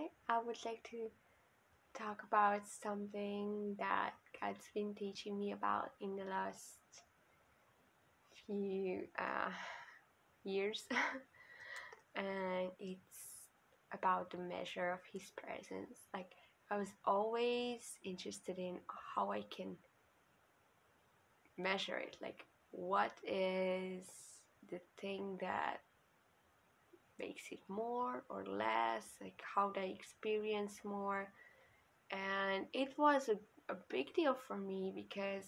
Today I would like to talk about something that God's been teaching me about in the last few years, and it's about the measure of His presence. Like, I was always interested in how I can measure it. Like, what is the thing that makes it more or less? Like, how do I experience more? And it was a big deal for me because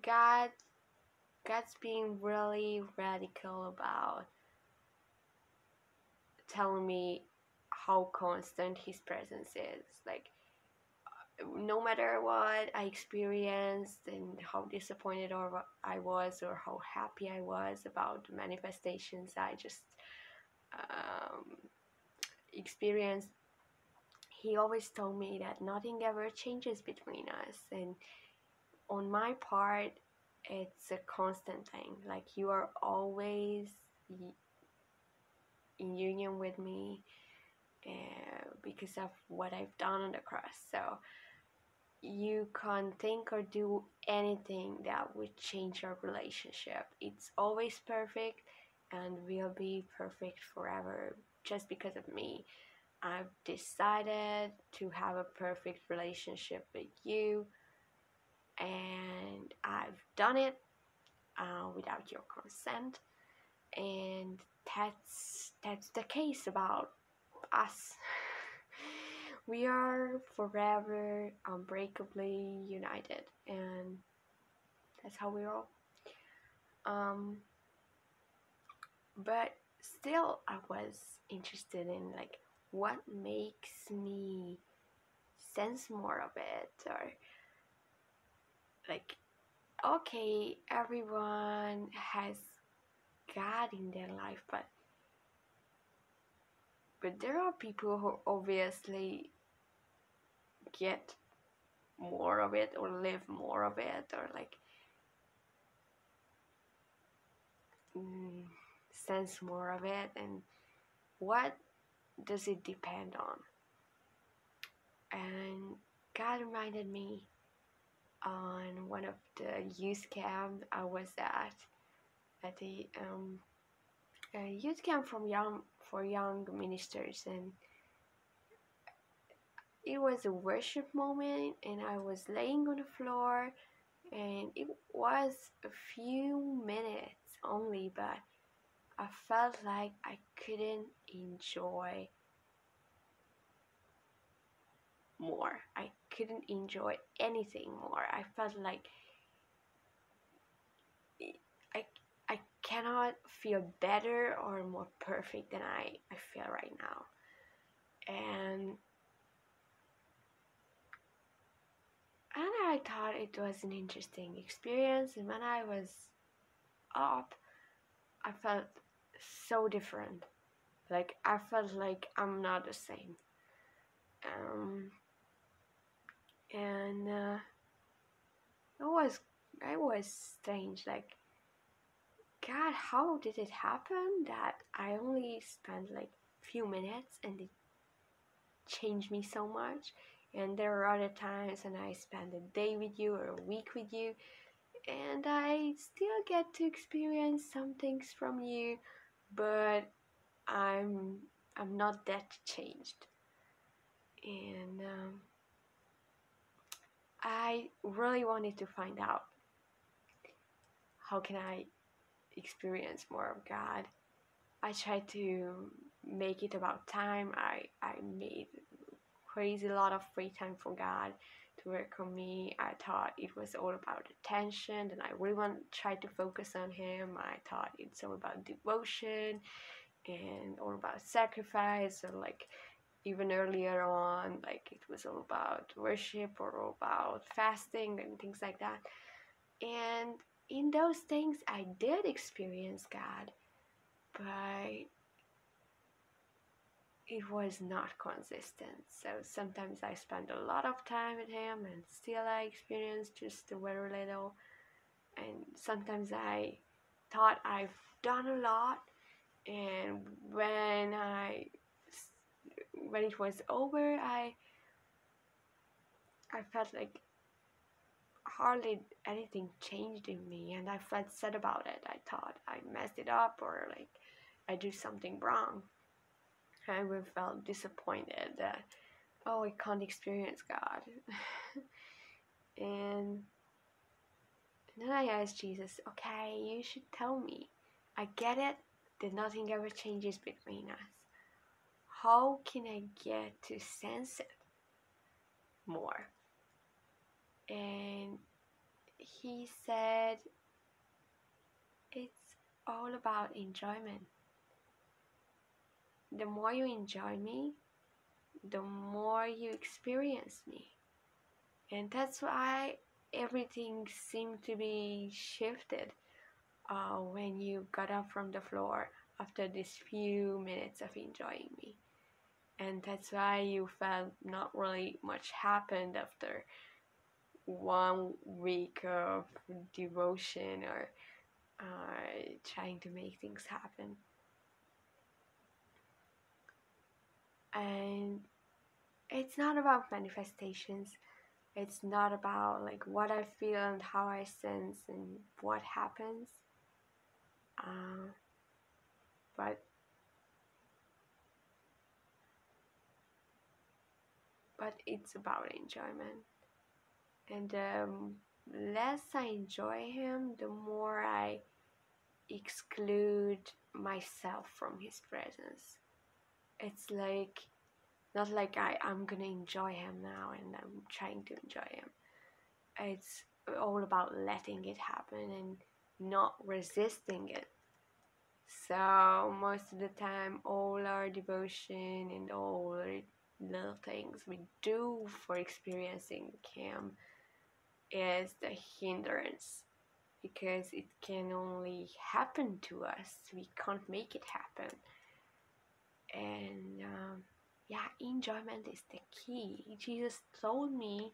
God God's being really radical about telling me how constant His presence is. Like, no matter what I experienced and how disappointed or I was or how happy I was about the manifestations I just um, experienced, He always told me that nothing ever changes between us. And on my part, it's a constant thing. Like, you are always in union with me because of what I've done on the cross. So you can't think or do anything that would change our relationship. It's always perfect and will be perfect forever just because of me. I've decided to have a perfect relationship with you, and I've done it without your consent, and that's the case about us. We are forever unbreakably united, and that's how we roll. But still, I was interested in, like, what makes me sense more of it, or like, okay, everyone has God in their life, but there are people who obviously get more of it or live more of it, or like sense more of it. And what does it depend on? And God reminded me on one of the youth camp I was at the youth camp for young ministers, and it was a worship moment, and I was laying on the floor, and it was a few minutes only, but I felt like I couldn't enjoy more. I couldn't enjoy anything more. I felt like I I cannot feel better or more perfect than I feel right now. And I thought it was an interesting experience, and when I was up, I felt so different. Like, I felt like I'm not the same. Um, and it was strange. Like, God, how did it happen that I only spent like few minutes and it changed me so much? And there are other times when I spend a day with you or a week with you, and I still get to experience some things from you, but I'm not that changed. And I really wanted to find out, how can I experience more of God. I tried to make it about time. I made crazy lot of free time for God to work on me. I thought it was all about attention, and I really tried to focus on Him. I thought it's all about devotion and all about sacrifice, or like even earlier on, like it was all about worship or all about fasting and things like that. And in those things, I did experience God, but it was not consistent. So sometimes I spent a lot of time with Him, and still I experienced just a very little. And sometimes I thought I've done a lot, and when when it was over, I felt like hardly anything changed in me, and I felt sad about it. I thought I messed it up, or like I do something wrong. I really felt disappointed that, oh, I can't experience God. and then I asked Jesus, okay, you should tell me. I get it that nothing ever changes between us. How can I get to sense it more? And he said, it's all about enjoyment. The more you enjoy me, the more you experience me. And that's why everything seemed to be shifted when you got up from the floor after these few minutes of enjoying me. And that's why you felt not really much happened after 1 week of devotion or trying to make things happen. And it's not about manifestations. It's not about like what I feel and how I sense and what happens. But it's about enjoyment. And the less I enjoy him, the more I exclude myself from his presence. It's like, not like I'm gonna enjoy him now and I'm trying to enjoy him. It's all about letting it happen and not resisting it. So most of the time, all our devotion and all our little things we do for experiencing him is the hindrance, because it can only happen to us. We can't make it happen. And enjoyment is the key. Jesus told me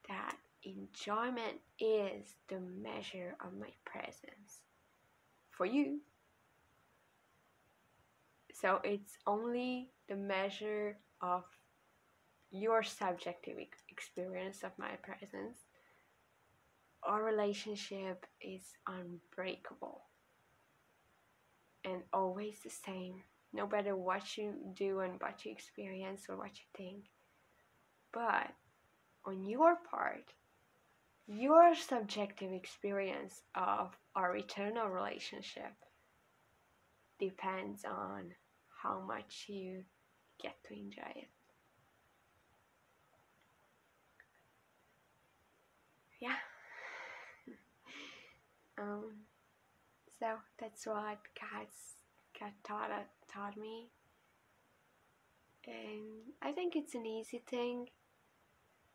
that enjoyment is the measure of my presence for you. So it's only the measure of your subjective experience of my presence. Our relationship is unbreakable and always the same, no matter what you do and what you experience or what you think. But on your part, your subjective experience of our eternal relationship depends on how much you get to enjoy it. Yeah. So that's what God taught me. And I think it's an easy thing.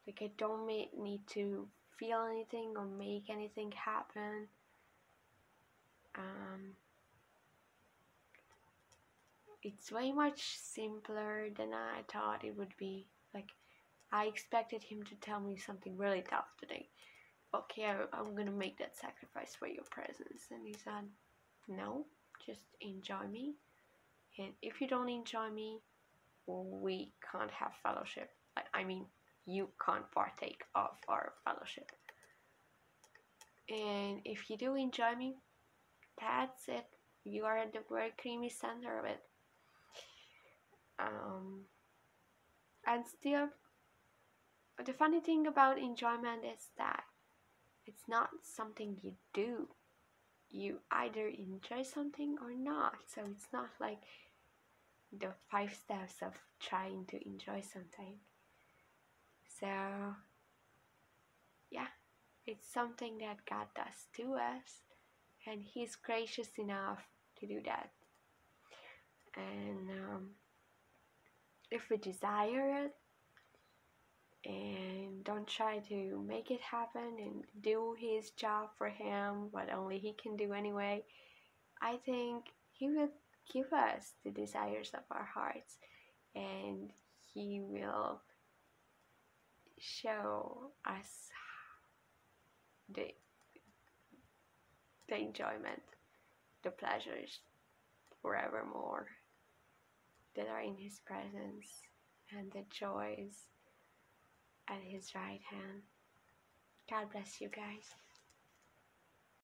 Like, I don't need to feel anything or make anything happen. It's way much simpler than I thought it would be. Like, I expected him to tell me something really tough today. Okay, I'm gonna make that sacrifice for your presence. And he said, no, just enjoy me. And if you don't enjoy me, we can't have fellowship. I mean, you can't partake of our fellowship. And if you do enjoy me, that's it. You are at the very creamy center of it. And still, the funny thing about enjoyment is that it's not something you do. You either enjoy something or not. So it's not like the 5 steps of trying to enjoy something. So yeah, it's something that God does to us, and He's gracious enough to do that. And if we desire it and don't try to make it happen and do His job for Him, what only He can do anyway, I think He will give us the desires of our hearts, and He will show us the enjoyment, the pleasures forevermore that are in His presence. and the joys at his right hand. God bless you guys.